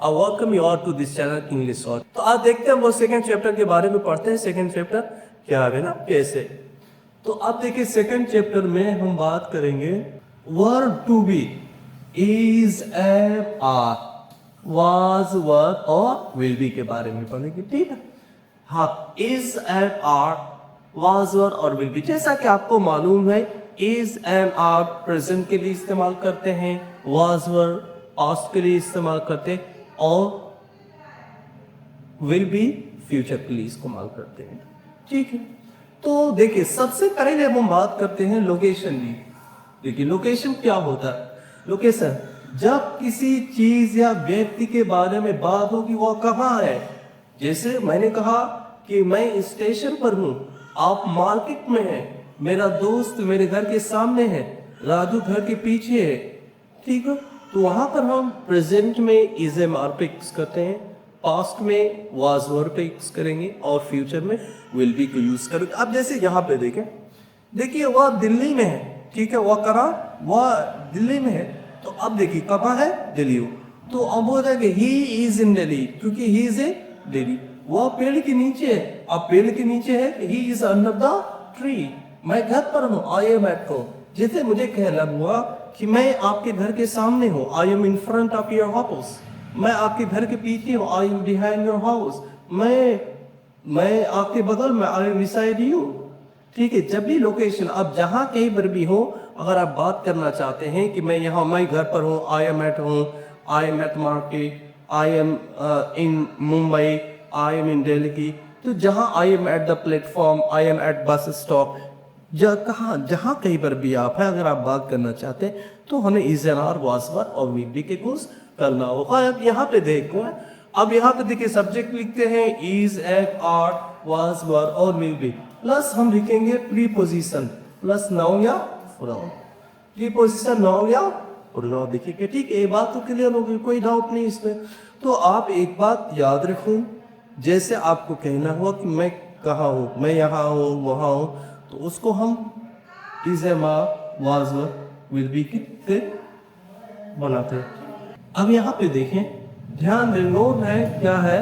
Welcome you all to this channel English और तो आज देखते हैं वो सेकंड चैप्टर के बारे में पढ़ते हैं। सेकंड चैप्टर क्या है ना, कैसे। तो अब देखिए सेकंड चैप्टर में हम बात करेंगे verb to be, is, am, are, was, were और विल बी के बारे में पढ़ेंगे। ठीक है, हाँ, is, am, are, was, were और विल बी। जैसा कि आपको मालूम है, इज, एम, आर प्रेजेंट के लिए इस्तेमाल करते हैं, वाज, वर पास्ट के लिए इस्तेमाल करते हैं और विल बी फ्यूचर के लिए इस्तेमाल करते हैं। ठीक है, तो देखिए सबसे पहले हम बात करते हैं लोकेशन की। देखिए लोकेशन क्या होता है? लोकेशन जब किसी चीज या व्यक्ति के बारे में बात होगी वो कहाँ है। जैसे मैंने कहा कि मैं स्टेशन पर हूँ, आप मार्केट में हैं, मेरा दोस्त मेरे घर के सामने है, राजू घर के पीछे है। ठीक है, तो वहां पर हम प्रेजेंट में इज, एम, आर पे यूज करते हैं, पास्ट में वाज, वर पे यूज करेंगे और फ्यूचर में विल बी को यूज करेंगे। अब जैसे यहाँ पे देखें, देखिए वह दिल्ली में है। ठीक है, वह वह दिल्ली में है। तो अब देखिए कहाँ है? दिल्ली। तो अब हो जाएगा ही इज इन दिल्ली, क्योंकि ही इज ए दिल्ली। वह पेड़ के नीचे है। अब पेड़ के नीचे है, he is under the tree. मैं घर पर हूँ, आई एम एट होम। जैसे मुझे कहना हुआ कि मैं आपके घर के सामने हूँ, I am in front of your house. मैं आपके घर के पीछे हूँ, I M behind your house. मैं आपके बगल में, आई एम बिसाइड यू। ठीक है, जब भी लोकेशन अब जहाँ कहीं पर भी हो, अगर आप बात करना चाहते हैं कि मैं यहाँ, मैं घर पर हूँ, I am at home, I am at market, I am in Mumbai, I am in Delhi, तो जहाँ I am at the platform, I am at bus stop, जहाँ कहीं पर भी आप हैं, अगर आप बात करना चाहते हैं तो हमें is, N, are, was, were और विल बी के यूज करना होगा। अब यहाँ पे देखो, अब यहाँ पे देखिए सब्जेक्ट लिखते हैं is, am, are, was, were और विल बी, प्लस हम लिखेंगे प्रीपोजिशन प्लस नाउन या प्रोनाउन। प्रीपोजिशन नाउन या प्रोनाउन। देखिए ठीक, ये बात तो क्लियर होगी, कोई डाउट नहीं इसमें। तो आप एक बात याद रखें, जैसे आपको कहना हुआ कि मैं कहाँ हूँ, मैं यहाँ हूँ, वहाँ हूँ, तो उसको हम is, am, are, was, were, will be के बनाते हैं। अब यहाँ पे देखें, ध्यान दें, नोट है क्या है,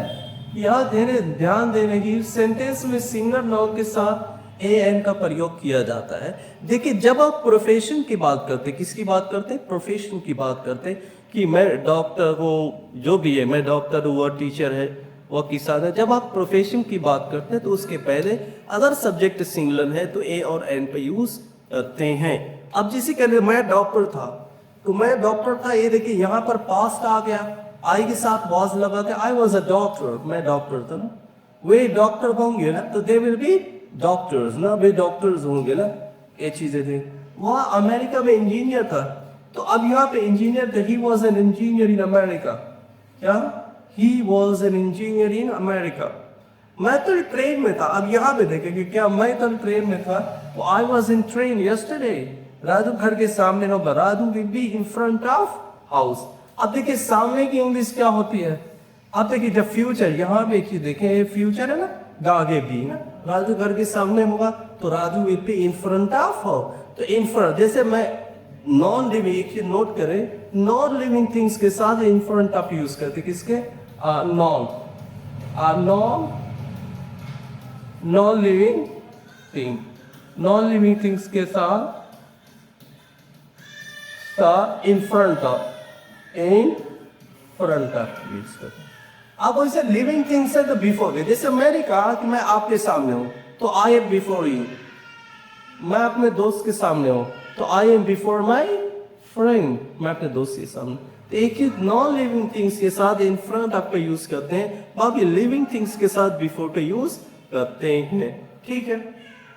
यहाँ ध्यान देने की, सेंटेंस में सिंगल नाउन के साथ ए एन का प्रयोग किया जाता है। देखिए जब आप प्रोफेशन की बात करते, किसकी बात करते? प्रोफेशन की बात करते कि मैं डॉक्टर हूँ, जो भी है, मैं डॉक्टर हूँ, वह टीचर है, वह किसान है। जब आप प्रोफेशन की बात करते हैं तो उसके पहले अगर सब्जेक्ट सिंगुलर है तो ए और एन पे यूज करते हैं। अब जिसे कहते मैं डॉक्टर था, तो मैं डॉक्टर था, ये देखिए यहाँ पर पास्ट आ गया, आई के साथ वाज लगा के, आई वॉज अ डॉक्टर, मैं डॉक्टर था ना। वे डॉक्टर होंगे ना तो दे विल बी डॉक्टर्स ना, वे डॉक्टर्स होंगे ना, ये चीजें थे। वह अमेरिका में इंजीनियर था, तो अब यहाँ पे इंजीनियर था, he was an engineer in America. क्या? He was an engineer in America. मैं तो ट्रेन में था। अब यहाँ पे देखेंगे, क्या मैं तो ट्रेन में था, तो I was in train yesterday. Raju घर के सामने होगा, Raju will be in front of house. अब देखिए सामने की इंग्लिश क्या होती है। अब देखिए जब फ्यूचर, यहाँ पे एक चीज देखें, फ्यूचर है ना, आगे भी ना, राजू घर के सामने होगा तो Raju will be in front of house. तो in front, जैसे मैं नॉन लिविंग, एक चीज नोट करें, नॉन लिविंग थिंग्स के साथ इन फ्रंट ऑफ यूज करते, किसके? Non living thing, non living things के साथ इन फ्रंट ऑफ यूज करते। अब वैसे लिविंग थिंग्स है तो बिफोर, जैसे मैंने कहा कि मैं आपके सामने हूं तो आई एम बिफोर यू। मैं अपने दोस्त के सामने हूं तो I M before my friend, मैं अपने दोस्त के सामने। तो एक ही नॉन लिविंग थिंग्स के साथ इन फ्रंट ऑफ पे यूज करते हैं, बाकी लिविंग थिंग्स के साथ बिफोर पे यूज करते हैं। ठीक है,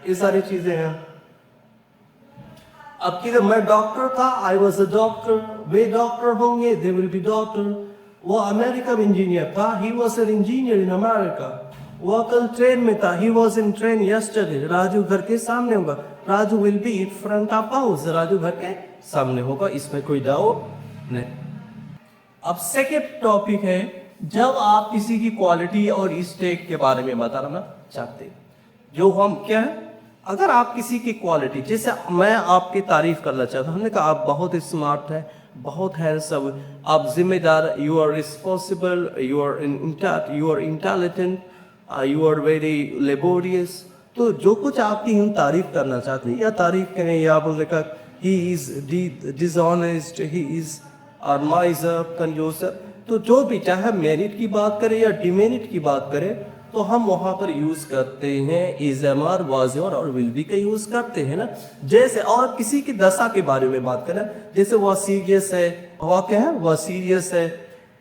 ये सारी चीजें हैं। अब किधर मैं डॉक्टर था, I was a doctor, way doctor होंगे, दे विल बी डॉक्टर। वो अमेरिका में इंजीनियर था, he was an engineer in America. वह कल ट्रेन में था, he was in train yesterday. Raju घर के सामने होगा, Raju will be in front of house, Raju घर के सामने होगा, इसमें कोई डाउट नहीं। अब सेकेंड टॉपिक है, जब आप किसी की क्वालिटी और स्टेट के बारे में बताना चाहते हैं, जो हम क्या है, अगर आप किसी की क्वालिटी, जैसे मैं आपकी तारीफ करना चाहता हूं, हमने कहा आप बहुत स्मार्ट है, बहुत है सब, आप जिम्मेदार, you are responsible, you are intelligent, you are very laborious. तो जो कुछ आपकी हम तारीफ करना चाहते हैं, या तारीफ करें या बोलने का he is dishonest, he is माइजर, कंजूस, तो जो भी, चाहे मेरिट की बात करें या डिमेरिट की बात करें, तो हम वहां पर यूज करते हैं इज, एम आर, वाज और विल बी का यूज करते हैं ना। जैसे और किसी की दशा के बारे में बात करें, जैसे वह सीरियस है, वह क्या है, वह सीरियस है,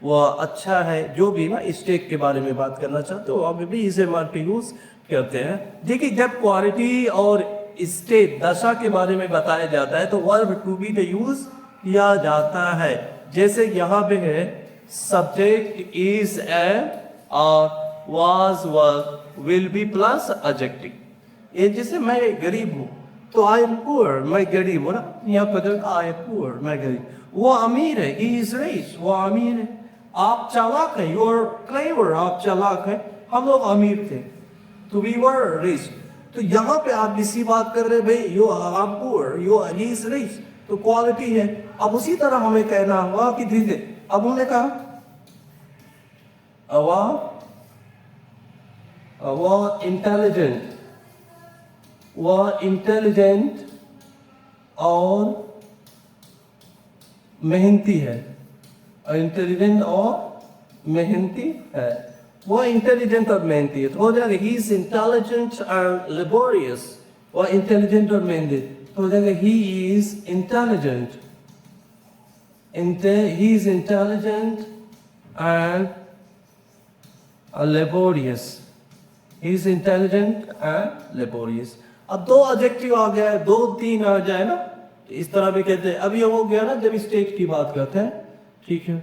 वह अच्छा है, जो भी ना स्टेट के बारे में बात करना चाहते हो, वहाँ भी इज, एम आर पे यूज करते हैं। देखिए जब क्वालिटी और स्टेट, दशा के बारे में बताया जाता है तो वर्ब टू बी का यूज किया जाता है। जैसे यहाँ पे है subject is, A, was, will be plus adjective। ये जैसे मैं गरीब हूँ तो I am poor, मैं गरीब हूँ ना, यहाँ पर I am poor, मैं गरीब। वो अमीर है, he is rich, वो अमीर है। आप चालाक हैं, you are clever, आप चालाक हैं, हम लोग अमीर थे, तो we were rich। तो यहाँ पे आप इसी बात कर रहे हैं भाई, you are poor, he is rich, तो क्वालिटी है। अब उसी तरह हमें कहना हुआ कि धीरे, अब उन्होंने कहा वह इंटेलिजेंट और मेहनती है, इंटेलिजेंट और मेहनती है, वह इंटेलिजेंट और मेहनती है, तो हो जाएगा he is intelligent and laborious. वह इंटेलिजेंट और मेहनती, तो हो जाएगा he is intelligent, he is intelligent and laborious, he is intelligent and laborious। अब दो एडजेक्टिव आ गया है, दो तीन आ जाए ना, तो इस तरह भी कहते हैं। अब ये हो गया ना जब स्टेट की बात करते हैं, ठीक है।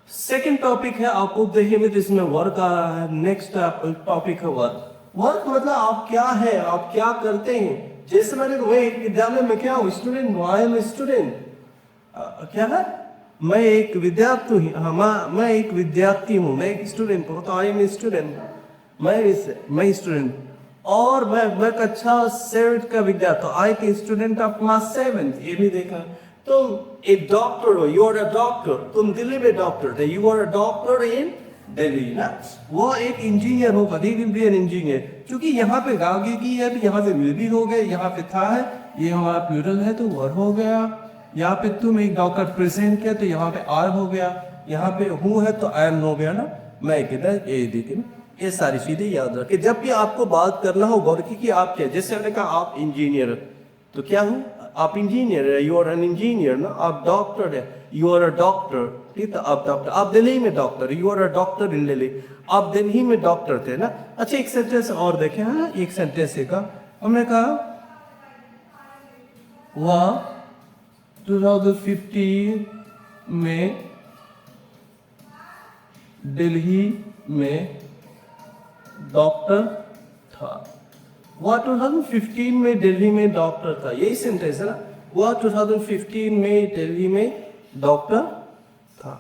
सेकंड टॉपिक है, आपको देखिए इसमें वर्क आ रहा है। नेक्स्ट टॉपिक है वर्क। वर्क मतलब आप क्या है, आप क्या करते हैं। जैसे मैंने विद्यालय में क्या हूँ, स्टूडेंट, आई एम स्टूडेंट, क्या है, मैं एक विद्यार्थी हूँ, मैं एक विद्यार्थी हूँ, मैं एक स्टूडेंट हूँ, तो आई एम स्टूडेंट, मैं स्टूडेंट। और मैं कक्षा 7 का विद्यार्थी, आई के स्टूडेंट ऑफ क्लास 7, ये भी देखा। तुम एक डॉक्टर हो, यू आर अ डॉक्टर, तुम दिल्ली में डॉक्टर थे, you are a doctor in Delhi ना। वो एक इंजीनियर होगा, he will be an engineer. क्योंकि यहाँ पे आगे की है, यहाँ पे विल भी हो गए, यहाँ पे था है, ये हमारा प्लूरल है तो वर हो गया। यहाँ पे तुम एक डॉक्टर प्रेजेंट किया तो यहाँ पे आर हो गया, यहाँ पे हूँ है तो एम हो गया ना। मैं किधर ये देखिए, ये सारी चीजें याद रखें जब भी आपको बात करना हो वर्क की। आप क्या, जैसे मैंने कहा आप इंजीनियर, तो क्या हूँ, आप इंजीनियर है, यू आर एन इंजीनियर ना। आप डॉक्टर है, यू आर अ डॉक्टर, ठीक है, आप डॉक्टर, आप दिल्ली में doctor, you are a doctor in Delhi, आप दिल्ली में डॉक्टर थे ना। अच्छा एक सेंटेंस और देखें, हाँ एक सेंटेंस का हमने कहा वह 2015 में दिल्ली में डॉक्टर था। वह 2015 में दिल्ली में डॉक्टर था, यही सेंटेंस है ना। वह 2015 में दिल्ली में डॉक्टर था।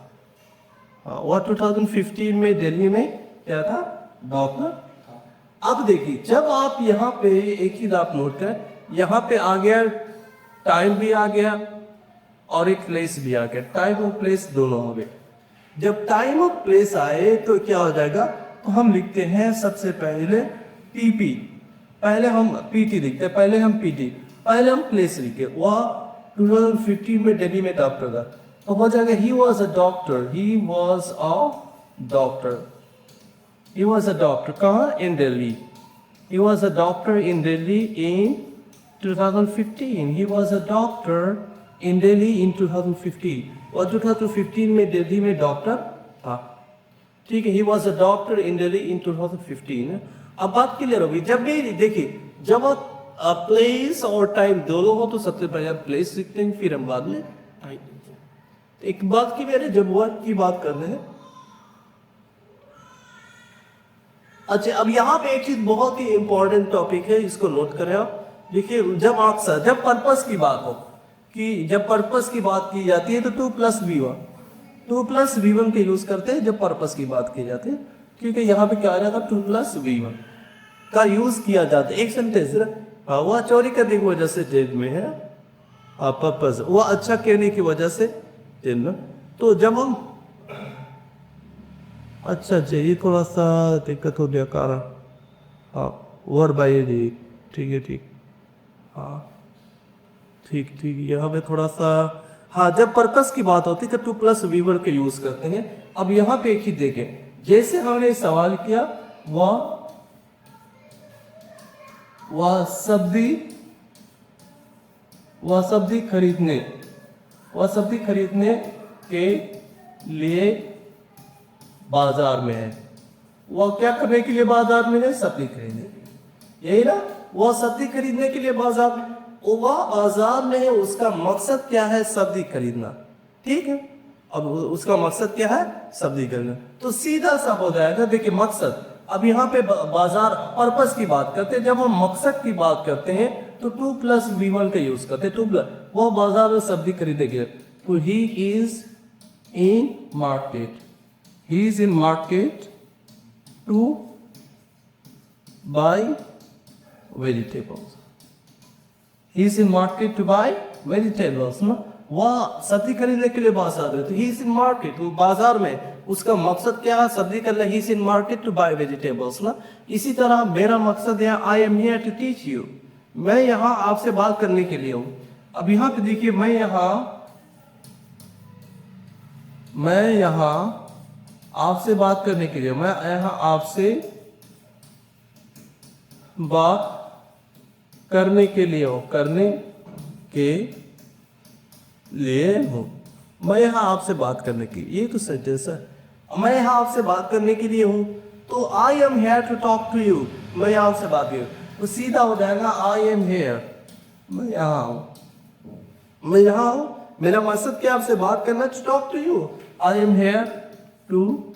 वह 2015 में दिल्ली में क्या था, डॉक्टर था। अब देखिए जब आप यहाँ पे एक चीज आप नोट करें, यहाँ पे आ गया टाइम भी आ गया और एक प्लेस भी आ गया, टाइम और प्लेस दोनों हो गए। जब टाइम और प्लेस आए तो क्या हो जाएगा, तो हम लिखते हैं सबसे पहले पीपी, पहले हम पीटी लिखते हैं, पहले हम पीटी, पहले हम प्लेस लिखे। वह 2015 में दिल्ली में डॉक्टर था, तो हो जाएगा he was a doctor, he was a doctor, he was a doctor कहाँ, in Delhi, he was a doctor in Delhi in 2015, he was a doctor in Delhi in 2015। और 2015 में दिल्ली में डॉक्टर था, ठीक है, he was a doctor in Delhi in 2015। अब बात clear होगी। जब भी देखिए जब प्लेस और टाइम दोनों हो तो सबसे पहले हम प्लेस लिखते हैं, फिर हम बाद में टाइम लिखते हैं। एक बात की मैंने जब वर्क की बात कर रहे हैं, अच्छा अब यहाँ पे एक चीज बहुत ही इंपॉर्टेंट टॉपिक है, इसको नोट करें आप। देखिए जब पर्पस की बात हो, कि जब पर्पस की बात की जाती है तो 2+V1 के यूज करते हैं जब पर्पस की बात की जाती है, क्योंकि यहाँ पे क्या आ जाता है 2+V1 का यूज किया जाता है। एक सेंटेंस वह चोरी करने की वजह से जेल में है, पर्पस वह अच्छा कहने की वजह से जेल में। तो जब हम अच्छा ये थोड़ा सा दिक्कत हो गया कारण, हाँ वर्ड बाई जी, ठीक है ठीक, हाँ ठीक ठीक, यहाँ पे थोड़ा सा, हाँ जब पर्पस की बात होती है तो टू प्लस वी वर्ड के यूज करते हैं। अब यहाँ पे एक ही देखें, जैसे हमने सवाल किया वह सब्जी खरीदने के लिए बाजार में है। वह क्या करने के लिए बाजार में है? सब्जी खरीदने के लिए, यही ना। वह सब्जी खरीदने के लिए बाजार में, वह बाजार में है, उसका मकसद क्या है? सब्जी खरीदना, ठीक है। अब उसका मकसद क्या है? सब्जी खरीदना। तो सीधा सा हो जाएगा, देखिए मकसद। अब यहाँ पे बाजार पर्पस की बात करते हैं, जब हम मकसद की बात करते हैं तो टू प्लस वी वन का यूज करते हैं। टू प्लस, वो बाजार में सब्जी खरीदने के लिए, तो he is in market, he is in market to buy vegetables, he is in market to buy vegetables ना। वह सब्जी खरीदने के लिए बाजार है, तो ही इज इन मार्केट, वो बाजार में, उसका मकसद क्या है? सब्जी करना, he is in market to buy vegetables ना। इसी तरह मेरा मकसद है, I am here to teach you, मैं यहाँ आपसे बात करने के लिए हूँ। अब यहाँ पे देखिए, मैं यहाँ आपसे बात करने के लिए, मैं यहाँ आपसे बात करने के लिए हूँ, मैं यहाँ आपसे बात करने के लिए, ये तो सेंटेंस है। मैं यहाँ आपसे बात करने के लिए हूँ, तो I am here to talk to you, मैं यहाँ आपसे बात करूँ, तो सीधा हो जाएगा आई एम हेयर, मैं यहाँ हूँ, मेरा मकसद क्या? आपसे बात करना, to talk to you, I am here to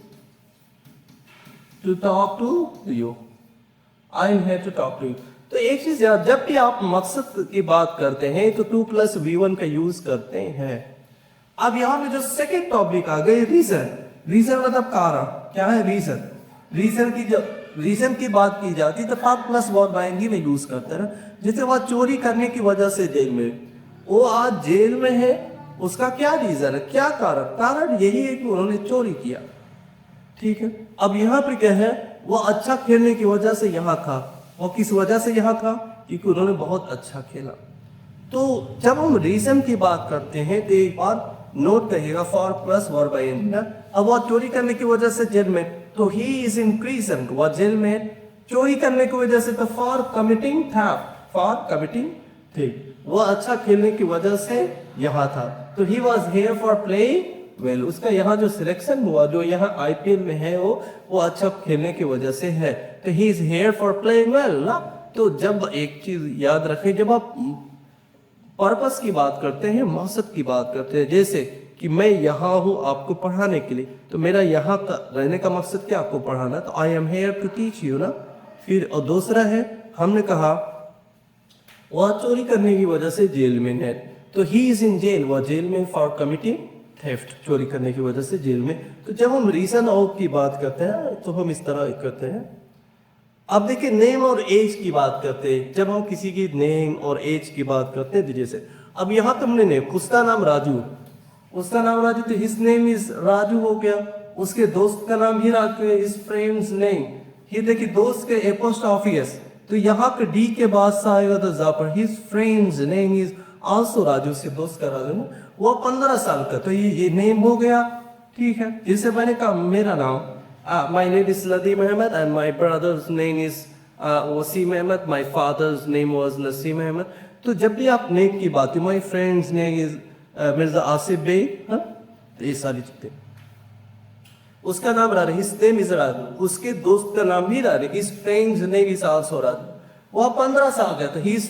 talk to you, I am here to talk to you. तो एक चीज याद, जब भी आप मकसद की बात करते हैं तो टू प्लस वी वन का यूज करते हैं। अब यहाँ पे जो सेकेंड टॉपिक आ गई, रीजन मतलब कारण, क्या है? रीजन की बात की जाती है तो फाइव प्लस वर्ब आएंगी में यूज करते हैं। जैसे वह चोरी करने की वजह से जेल में, वो आज जेल में है, उसका क्या रीजन है, क्या कारण यही है कि उन्होंने चोरी किया, ठीक है। अब यहाँ पे क्या है? वो अच्छा खेलने की वजह से यहाँ था, वो किस वजह से यहाँ था? क्योंकि उन्होंने बहुत अच्छा खेला। तो जब हम रीजन की बात करते हैं तो एक बार नोट करिएगा, फॉर प्लस वर्ब आईएनजी। अब वो चोरी करने की वजह से जेल में, तो ही इज इन प्रिजन, वह जेल में चोरी करने की वजह से, तो फॉर कमिटिंग थेफ्ट, वह अच्छा खेलने की वजह से यहाँ था, तो he was here for playing well. उसका यहाँ जो सिलेक्शन हुआ, जो यहाँ आईपीएल में है, वो अच्छा खेलने की वजह से है, तो he is here for playing well ना। तो जब एक चीज याद रखें, जब आप पर्पस की बात करते हैं, मकसद की बात करते हैं, जैसे कि मैं यहाँ हूँ आपको पढ़ाने के लिए, तो मेरा यहाँ का रहने का मकसद क्या? आपको पढ़ाना, तो I am here to teach you ना। फिर और दूसरा है, हमने कहा वह चोरी करने की वजह से जेल में है, तो ही इज इन जेल, वह जेल में फॉर कमिटिंग थेफ्ट, चोरी करने की वजह से जेल में। तो जब हम रीजन ऑफ की बात करते हैं तो हम इस तरह करते हैं। अब देखिए, नेम और एज की बात करते हैं, जब हम किसी की नेम और एज की बात करते हैं, जैसे अब यहाँ तुमने नेम, उसका नाम राजू, तो हिज नेम इज राजू हो गया। उसके दोस्त का नाम ही राजू है, हिज फ्रेंड्स नेम, ये देखिए दोस्त के एपोस्ट्रोफी, तो यहाँ पे डी के बाद से आएगा तो जापर, his friend's name is also Raju, से दोस्त का राजू, वो 15 साल का, तो ये नेम हो गया, ठीक है। जैसे मैंने कहा मेरा नाम, my name is Nadeem Ahmad and my brother's name is Waseem Ahmad, my father's name was Naseem Ahmad. तो जब भी आप नेम की बात है, my friend's name is Mirza Asif Baig, ये सारी चीजें, उसका नाम Raju, his name is Raju, उसके दोस्त का नाम भी Raju, his friend's name is also Raju. वह 15 साल का, तो ही इज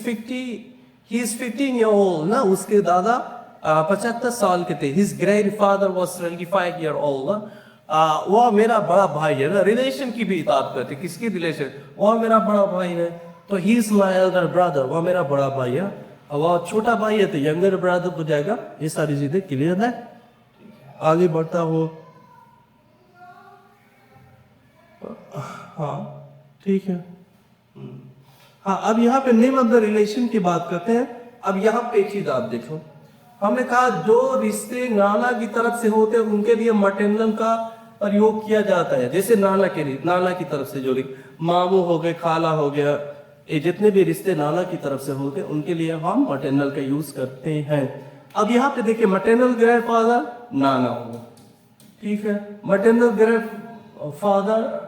15 ईयर ओल्ड ना। उसके दादा 75 साल के थे, his grandfather was 25 year old. वह मेरा बड़ा भाई है ना, रिलेशन की भी बात करते, किसकी रिलेशन? वह मेरा बड़ा भाई है, तो he is my Elder brother, वह मेरा बड़ा भाई है। वह छोटा भाई है तो यंगर ब्रदर हो जाएगा। ये सारी चीजें क्लियर है। आगे बढ़ता हो, हाँ ठीक है। हाँ, अब यहाँ पे नेम ऑफ द रिलेशन की बात करते हैं। अब यहाँ पेचीदा आप देखो, हमने कहा जो रिश्ते नाना की तरफ से होते हैं उनके लिए मटेरियल का प्रयोग किया जाता है। जैसे नाना के लिए, नाना की तरफ से जो मामू हो गए, खाला हो गया, ये जितने भी रिश्ते नाना की तरफ से होते हैं उनके लिए हम मटेरियल का यूज करते हैं। अब यहाँ पे देखिए मटेरियल ग्रैंडफादर नाना होगा, ठीक है। Material grandfather,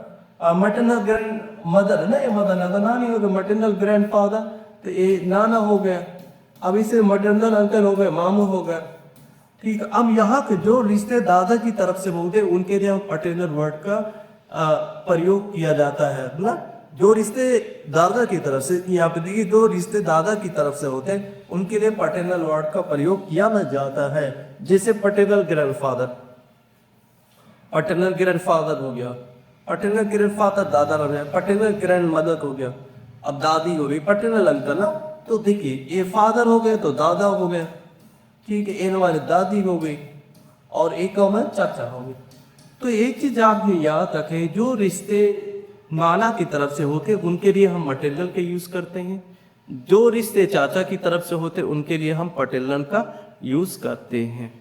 material grand mother ना, ये मदर ना नानी हो गया, मटेरियल ग्रैंडफादर तो ये नाना हो गया। अब इसे मटेरियल अंकल हो गए, मामू हो गया, ठीक है। अब यहाँ के जो रिश्ते दादा की तरफ से बोलते हैं उनके लिए पैटर्नल वर्ड का प्रयोग किया जाता है ना। जो रिश्ते दादा की तरफ से, यहाँ पे देखिए जो रिश्ते दादा की तरफ से होते हैं उनके लिए पैटर्नल वर्ड का प्रयोग किया जाता है। जैसे पैटर्नल ग्रैंडफादर, पैटर्नल ग्रैंडफादर हो गया, पैटर्नल ग्रैंडफादर दादा हो गया, पैटर्नल ग्रैंड मदर हो गया, अब दादी हो गई, पैटर्नल अंकल ना। तो देखिए ये फादर हो गए तो दादा हो गया, ठीक है, इन वाले दादी हो गई और एक में चाचा हो गए। तो एक चीज आप ये याद रखें, जो रिश्ते नाना की तरफ से होते हैं उनके लिए हम मटेरियल का यूज करते हैं, जो रिश्ते चाचा की तरफ से होते हैं उनके लिए हम पैटर्नल का यूज करते हैं।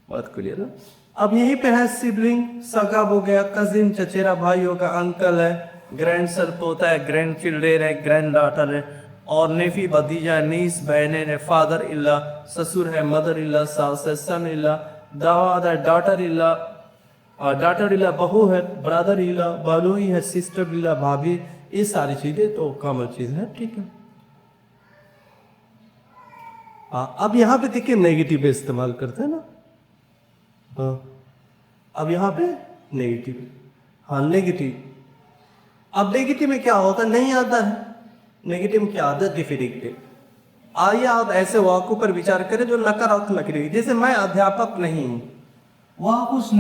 बात क्लियर ना। अब यहीं पे है सिबलिंग, सगा हो गया, कजिन चचेरा भाई होगा, अंकल है, ग्रैंड सर पोता है, ग्रैंड चिल्ड्रेन है, ग्रैंड डॉटर है, और नेफी भतीजा, नीस बहने है, फादर इल्ला ससुर है, मदर इल्ला सास है, सन इल्ला दामाद है, डॉटर इल्ला, डॉटर इल्ला बहू है, ब्रदर इल्ला बहनोई है, सिस्टर इल्ला भाभी। ये सारी चीजें तो कॉमन चीज है, ठीक है। अब यहाँ पे देखिए नेगेटिव इस्तेमाल करते हैं ना। अब यहाँ पे नेगेटिव, हाँ नेगेटिव। अब नेगेटिव में क्या होता है, नहीं आता है। नेगेटिव में क्या आता है, डिफिनेटिव। आइए आप ऐसे वाक्यों पर विचार करें जो नकारात्मक लगे, जैसे मैं अध्यापक नहीं हूँ, वह कुछ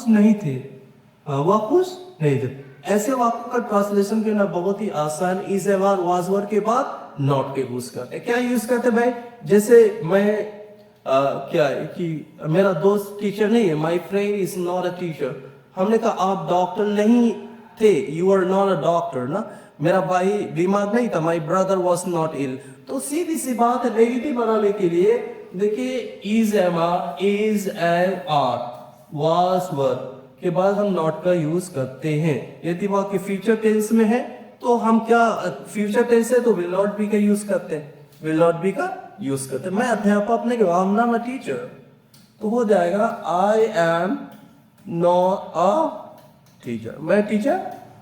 नहीं थे, वह कुछ नहीं थे। ऐसे वाक्यों का ट्रांसलेशन करना बहुत ही आसान। इज एवर वाज वर के बाद नॉट के यूज करते। क्या यूज करते भाई, जैसे मैं क्या है कि मेरा दोस्त टीचर नहीं है, my friend is not a teacher. हमने कहा आप डॉक्टर नहीं थे, you are not a doctor ना। मेरा भाई बीमार नहीं था, my brother was not ill. तो सीधी सी बात है, नेगेटिव बनाने के लिए देखिए is am are, is and are, was were के बाद हम नॉट का यूज करते हैं। यदि वाक्य फ्यूचर टेंस में है तो हम क्या, फ्यूचर टेंस है तो विल नॉट बी का यूज करते हैं, विल नॉट बी का यूज करते हैं। मैं अध्यापक नहीं, I am not a teacher, तो हो जाएगा I am not a teacher. मैं टीचर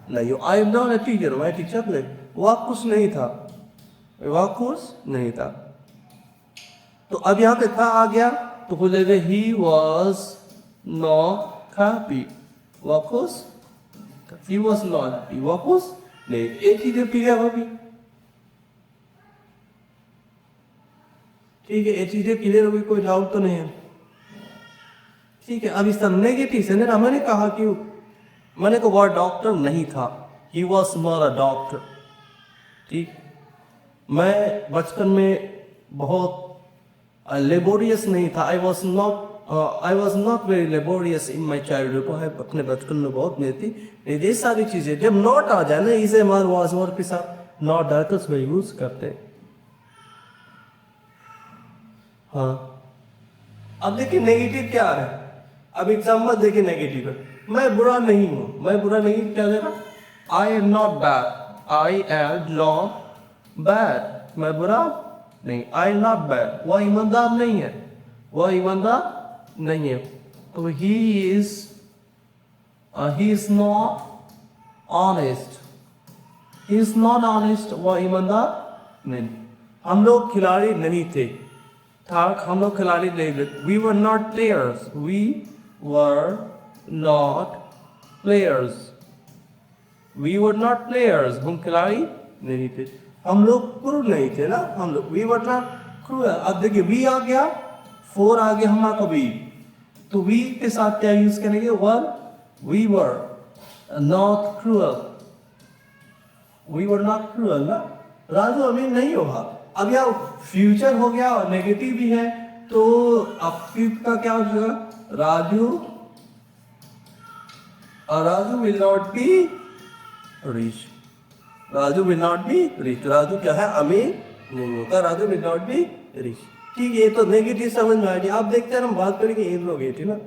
नहीं हूं, I am not a teacher, मैं टीचर नहीं। वह कुछ नहीं था, वह कुछ नहीं था। तो अब यहाँ पे था आ गया तो हो जाएगा ही वॉज नॉट हैप्पी, वह खुश, ही वॉज नॉट हैप्पी, वह खुश नहीं। एक चीज क्लियर होगी, ठीक है, ये चीजें क्लियर होगी, कोई डाउट तो नहीं है, ठीक है। अब इस नेगेटिव से ना मैंने कहा कि मैंने को वह डॉक्टर नहीं था, he was not a doctor, ठीक। मैं बचपन में बहुत लेबोरियस नहीं था, I was not very laborious in my childhood. अपने बचपन में बहुत मेहनत थी। ये सारी चीजें जब नॉट आ जाए ना, इसे मार वाज वर के साथ नॉट डायरेक्ट में यूज करते हैं। हाँ, अब देखिए नेगेटिव क्या है। अब एग्जाम्पल देखिए नेगेटिव है, मैं बुरा नहीं हूं, मैं बुरा नहीं, क्या देगा, I am not bad, I am not bad, मैं बुरा नहीं, आई एम नॉट बैड। वह ईमानदार नहीं है, वह ईमानदार नहीं है, तो he is not honest, he is not honest, वह ईमानदार नहीं। हम लोग खिलाड़ी नहीं थे, हम लोग खिलाड़ी नहीं थे। We were not players, we were not players, we were not players, हम खिलाड़ी नहीं थे। हम लोग क्रूर नहीं थे ना, हम लोग वी वर नॉट क्रूर। अब देखिए वी आ गया, फोर आ गया हमारा वी, तो वी के साथ क्या यूज करेंगे, were, we were not cruel, we were not cruel ना। राजू अमीर नहीं होगा। अब यह फ्यूचर हो गया और नेगेटिव भी है, तो अब फ्यूचर का क्या हो जाएगा, Raju will not be rich, Raju will not be rich, Raju क्या है, अमीर नहीं होगा, Raju will not be rich. ठीक है, ये तो नेगेटिव समझ में आ गया। आप देखते हैं हम बात करेंगे इंट्रोगेटिव ना।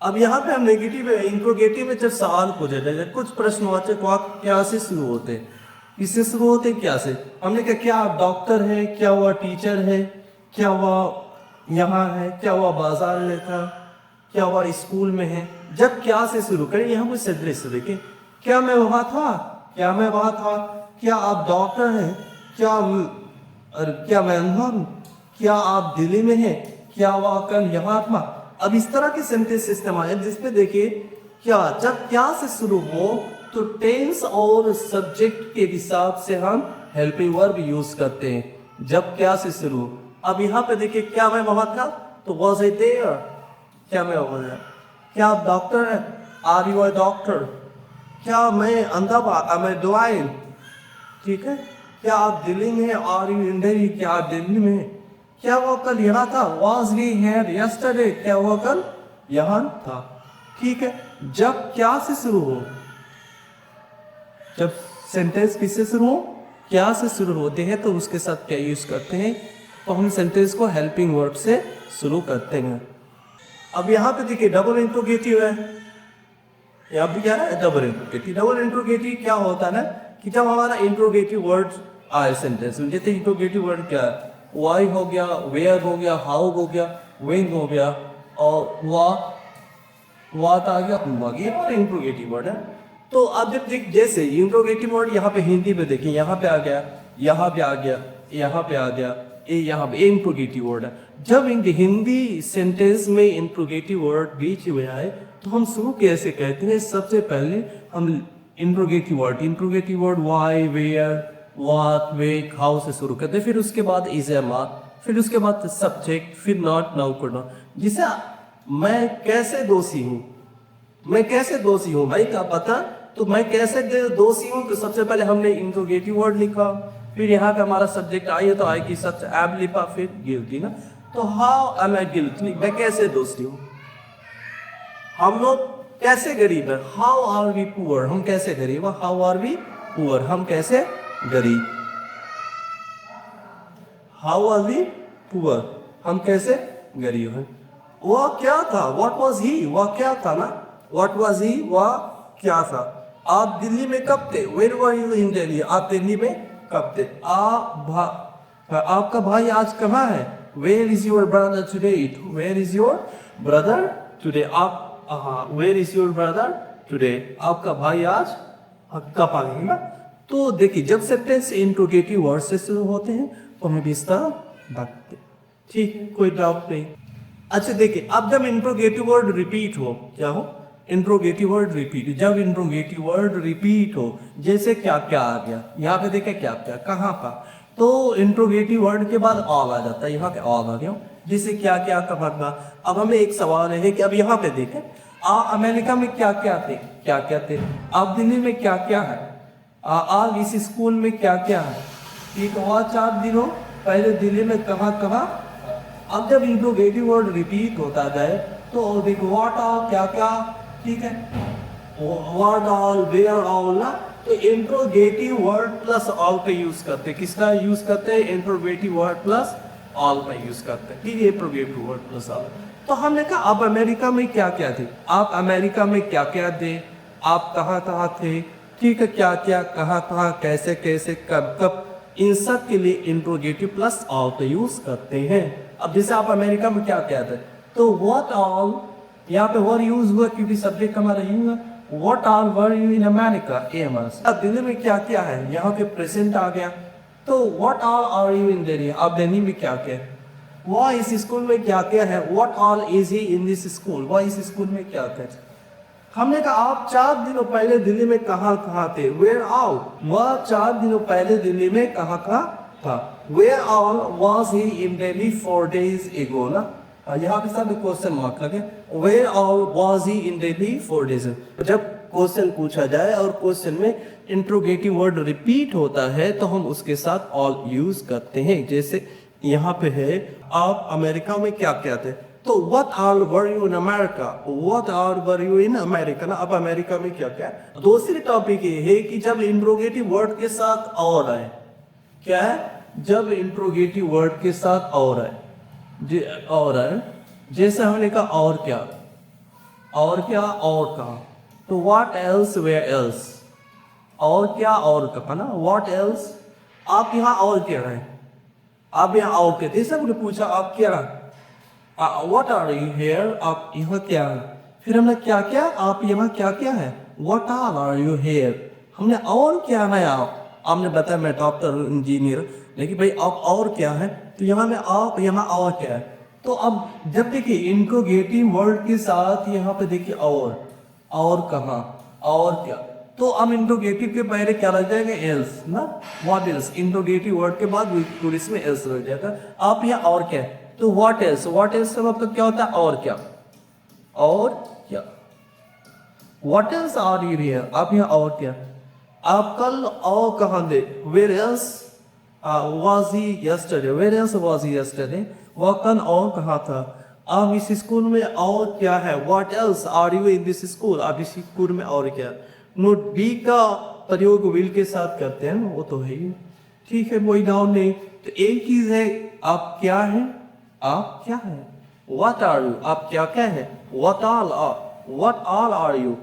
अब यहाँ पे हम नेगेटिव इंट्रोगेटिव में जब सवाल पूछे जाए, कुछ प्रश्नवाचक वाक्य क्या से शुरू होते हैं, किससे शुरू होते हैं, क्या से। हमने कहा क्या आप डॉक्टर है, क्या हुआ टीचर है, क्या हुआ यहाँ है, क्या हुआ बाजार में था, क्या हुआ स्कूल में है। जब क्या से शुरू करें, यहाँ कुछ सेंटेंस से देखें, क्या मैं वहां था, क्या मैं वहां था, क्या आप डॉक्टर हैं, क्या मैं अंधा हूं, क्या आप दिल्ली में हैं, क्या वह कल यहाँ था। अब इस तरह के सेंटेंस इस्तेमाल है जिसपे देखिए क्या, जब क्या से शुरू हो तो टेंस और सब्जेक्ट के हिसाब से हम हेल्पिंग वर्ब यूज करते हैं जब क्या से शुरू। अब यहाँ पे देखिए क्या मैं वहां था तो वॉज आई देयर, क्या मैं वहां था। क्या आप डॉक्टर हैं, आर यू अ डॉक्टर। क्या मैं अंधा था, मैं ब्लाइंड। ठीक है, क्या आप दिल्ली में, आर यू इन दिल्ली, क्या आप दिल्ली में। क्या वो कल यहाँ था, वॉज ही हियर यस्टरडे, क्या वो कल यहाँ था। ठीक है, जब क्या से शुरू हो, जब सेंटेंस किससे शुरू हो, क्या से शुरू होते हैं तो उसके साथ क्या यूज करते हैं, तो हम सेंटेंस को हेल्पिंग वर्ब से शुरू करते हैं। अब यहाँ पे देखिए डबल इंट्रोगेटिव है, यहाँ पे क्या है, डबल इंट्रोगेटिव। डबल इंट्रोगेटिव क्या होता है ना कि जब हमारा इंट्रोगेटिव वर्ड आए सेंटेंस में, जैसे इंट्रोगेटिव वर्ड क्या है, वाई हो गया, वेयर हो गया, हाउ हो गया, व्हेन हो गया, और वाट आ गया, ये और इंट्रोगेटिव वर्ड है। तो अब जब जैसे इंट्रोगेटिव वर्ड यहाँ पे हिंदी में देखिए, यहाँ पे आ गया, यहाँ पे आ गया, यहाँ पे आ गया, यहाँ पे इंट्रोगेटिव वर्ड है। जब हिंदी सेंटेंस में इंट्रोगेटिव वर्ड बीच में आए तो हम शुरू कैसे कहते हैं, सबसे पहले हम interrogative word why, where, what, wait, how से शुरू करते हैं, फिर उसके बाद इज ए मार्क, फिर उसके बाद सब्जेक्ट, फिर नॉट, नाउ, प्रोनाउन। जिसे मैं कैसे दोषी हूँ, मैं कैसे दोषी हूँ भाई का पता, तो मैं कैसे दोषी हूँ, तो सबसे पहले हमने इंट्रोगेटिव वर्ड लिखा, फिर यहाँ पे हमारा सब्जेक्ट आई तो आएगी सच एब लिखा, फिर गिल्टी ना। तो हाउ एम आई गिल्टी, मैं कैसे दोषी हूँ। हम लोग कैसे गरीब है, हाउ आर वी पुअर, हम कैसे गरीब, हाउ आर वी पुअर, हम कैसे गरीब। हाउ आर वी पुअर, हम कैसे गरीब हैं। वह क्या था, व्हाट वाज ही, वह क्या था ना, व्हाट वाज ही, वह क्या था। आप दिल्ली में कब थे, where were you in Delhi, आप दिल्ली में कब थे। आपका भाई आज कहाँ है, where is your brother today, where is your brother today. आप where is your brother today, आपका भाई आज कब आ गया। तो देखिए जब सेंटेंस इंट्रोगेटिव वर्ड से शुरू होते हैं तो हमें भी इस तरह रखते, ठीक है, कोई डाउट नहीं। अच्छा देखिए, अब जब इंट्रोगेटिव वर्ड रिपीट हो, क्या हो, इंट्रोगेटिव वर्ड रिपीट, जब इंट्रोगेटिव वर्ड रिपीट हो, जैसे क्या क्या आ गया, यहाँ पे देखे क्या क्या कहाँ का, तो इंट्रोगेटिव वर्ड के बाद ऑल आ जाता है, यहाँ पे ऑल आ गया, जैसे क्या क्या कहाँ का। अब हमें एक सवाल है कि अब यहाँ पे देखें, अमेरिका में क्या क्या थे, क्या क्या थे। अब दिल्ली में क्या क्या है, आज इस स्कूल में क्या क्या है। एक और 4 दिनों पहले दिल्ली में कहाँ कहाँ। अब जब इंट्रोगेटिव वर्ड रिपीट होता जाए तो देखो व्हाट ऑल, क्या क्या, ठीक है, व्हाट ऑल, वेयर ऑल ना। तो इंट्रोगेटिव वर्ड प्लस ऑल का यूज करते हैं, किसका यूज करते हैं, इंट्रोगेटिव वर्ड प्लस ऑल का यूज करते हैं, ठीक है, इंट्रोगेटिव वर्ड प्लस ऑल। तो हमने कहा अब अमेरिका में क्या क्या थे, आप अमेरिका में क्या क्या थे, आप कहाँ कहाँ थे, ठीक है, क्या क्या, कहाँ कहाँ, कैसे कैसे, कब कब, इन सब के लिए इंट्रोगेटिव प्लस ऑल का यूज करते हैं। अब जैसे आप अमेरिका में क्या क्या थे, तो व्हाट ऑल, यहाँ पे वर यूज हुआ क्योंकि सब्जेक्ट हमारा यूज है, what all were you in America, अब दिल्ली में क्या क्या है, यहाँ पे प्रेजेंट आ गया, तो what all are you in Delhi, आप दिल्ली में क्या क्या है। वह इस स्कूल में क्या क्या है, what all is he in this school, वह इस स्कूल में क्या क्या है। हमने कहा आप 4 दिनों पहले दिल्ली में कहाँ कहाँ थे, वेयर ऑल, वह 4 दिनों पहले दिल्ली में कहाँ कहाँ था। Where all was he in Delhi 4 days ago ना, यहाँ पे सब क्वेश्चन मार्क लगे, where all was he in Delhi 4 days ago। जब क्वेश्चन पूछा जाए और क्वेश्चन में इंट्रोगेटिव वर्ड रिपीट होता है तो हम उसके साथ ऑल यूज करते हैं। जैसे यहाँ पे है आप अमेरिका में क्या क्या थे, तो what all were you in America? What all were you in America? ना अब अमेरिका में क्या क्या है। दूसरी टॉपिक ये है कि जब इंट्रोगेटिव वर्ड के साथ और आए, क्या है, जब इंट्रोगेटिव वर्ड के साथ और आए, और आए, जैसे हमने कहा और क्या, और क्या, और कहा, तो what else, where else, और क्या, और कहा ना, what else, आप यहाँ और क्या है, आप यहाँ और क्या, जैसे हमने पूछा आप क्या, what are you here, आप यहाँ क्या है, फिर हमने क्या क्या, आप यहाँ क्या क्या है, what all are you here, हमने और क्या है, आपने बताया मैं डॉक्टर इंजीनियर, लेकिन भाई आप और क्या है, तो यहाँ में आप यहाँ और क्या है। तो अब जब देखिए इंट्रोगेटिव वर्ड के साथ यहाँ पे देखिए और कहाँ, और क्या, तो अब इंट्रोगेटिव के पहले क्या लग जाएगा, एल्स ना, व्हाट एल्स, इंट्रोगेटिव वर्ड के बाद टूरिस्ट में एल्स लग जाएगा। आप यहाँ और क्या है, तो व्हाट एल्स का मतलब क्या होता है, और क्या, और क्या, what else are you here, आप यहाँ और क्या, आप कल और कहाँ थे, where else was he yesterday, where else was he yesterday, वह कल और कहाँ था, आप इस स्कूल में और क्या है, what else are you in this school, आप इस स्कूल में और क्या। नोट बी का प्रयोग विल के साथ करते हैं, वो तो है ही, ठीक है, कोई डाउट नहीं। तो एक चीज है, आप क्या है, आप क्या है, व्हाट आर यू, आप क्या क्या है, व्हाट ऑल आर यू,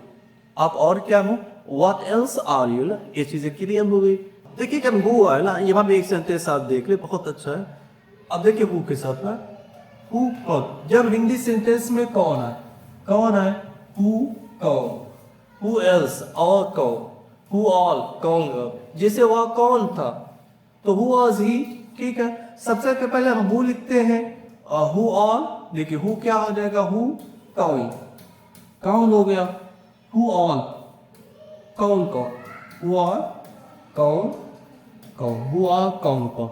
आप और क्या हो, व्हाट एल्स आर यू, ये चीजें क्लियर हो गई। देखिए जब हु है ना, यहाँ पे एक सेंटेंस आप देख ले, बहुत अच्छा है। अब देखिए हु के साथ ना, हु कौन, जब हिंदी सेंटेंस में कौन है, हु कौन, हु एल्स और कौन, हु ऑल कौन, जैसे वह कौन था तो हु वाज ही, ठीक है। सबसे पहले हम हु लिखते हैं, हु ऑल, देखिए हु क्या हो जाएगा, हु कौन हो गया, हु ऑल कौन, हु ऑल कौन, हु ऑल कौन,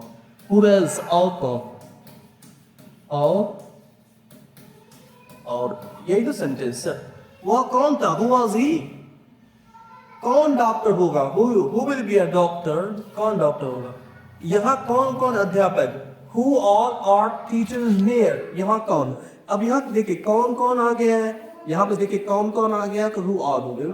हु एल्स और कौन, और यही तो सेंटेंस है। वह कौन था, हु वाज ही, कौन डॉक्टर होगा, who will be a doctor, कौन डॉक्टर होगा। यहाँ कौन अध्यापक, who all are teachers here, यहाँ कौन, अब यहाँ देखिए कौन आ गया है, यहाँ पे देखिए कौन आ गया, तो हु ऑल हो गया।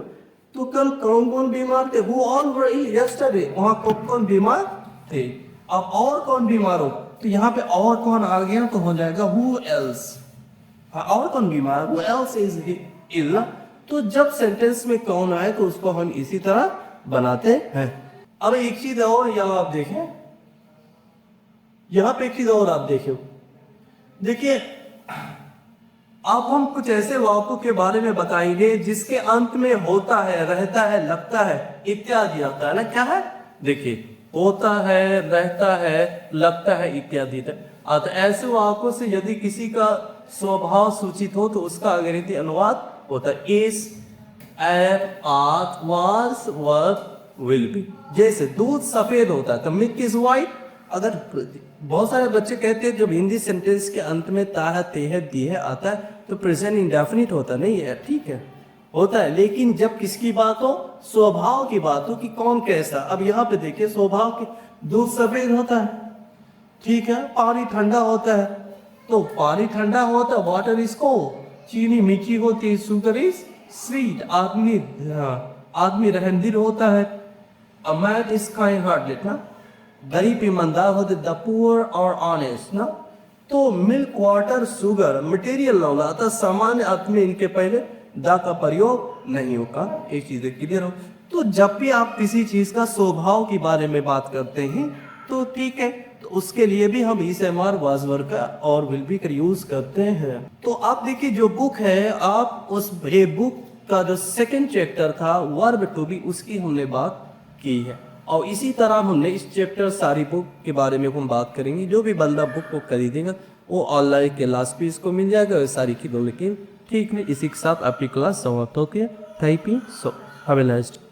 तो कल कौन बीमार थे, who all were ill yesterday, वहाँ कौन बीमार थे। अब और कौन बीमार हो, तो यहाँ पे और कौन आ गया, तो हो जाएगा हु एल्स, और कौन बीमार, हु एल्स इज इल। तो जब सेंटेंस में कौन आए तो उसको हम इसी तरह बनाते हैं। अब एक चीज और यहाँ आप देखें, यहाँ पे एक चीज और आप देखिए अब हम कुछ ऐसे वाक्यों के बारे में बताएंगे जिसके अंत में होता है, रहता है, लगता है इत्यादि आता है ना, क्या है, देखिए होता है, रहता है, लगता है इत्यादि। तो ऐसे वाक्यों से यदि किसी का स्वभाव सूचित हो तो उसका अंग्रेजी अनुवाद होता है is, am, are, was, were, will be. जैसे दूध सफेद होता है तो मिल्क इज व्हाइट। अगर बहुत सारे बच्चे कहते हैं जब हिंदी सेंटेंस के अंत में ता है, ते है, दी है आता है तो प्रेजेंट इंडेफिनिट होता नहीं है, ठीक है होता है, लेकिन जब किसकी बात हो, स्वभाव की बात हो कि कौन कैसा। अब यहाँ पे देखिए स्वभाव की, दूध सफेद होता है, ठीक है, पानी ठंडा होता है, तो पानी ठंडा होता है, वाटर इज कोल्ड, चीनी मीठी होती है, शुगर इज स्वीट, आदमी रहमदिल होता है, a man is kind hearted ना, गरीब ईमानदार होते, द पुअर और ऑनेस्ट ना। तो milk, water, sugar material noun आता, सामान्य अर्थ में इनके पहले दा का प्रयोग नहीं होगा, एक चीज क्लियर हो। तो जब भी आप किसी चीज का स्वभाव के बारे में बात करते हैं तो ठीक है, तो उसके लिए भी हम इस एम आर वाजवर का और विल बी का यूज करते हैं। तो आप देखिए जो बुक है, आप उस बुक का जो सेकंड चैप्टर था वर्ब टू बी, उसकी हमने बात की है, और इसी तरह हमने इस चैप्टर सारी बुक के बारे में हम बात करेंगे। जो भी बंदा बुक को खरीदेगा वो ऑनलाइन क्लास भी इसको मिल जाएगा, सारी की दो, लेकिन ठीक है। इसी के साथ आपकी क्लास समाप्त होती है। Thank you so have a nice day.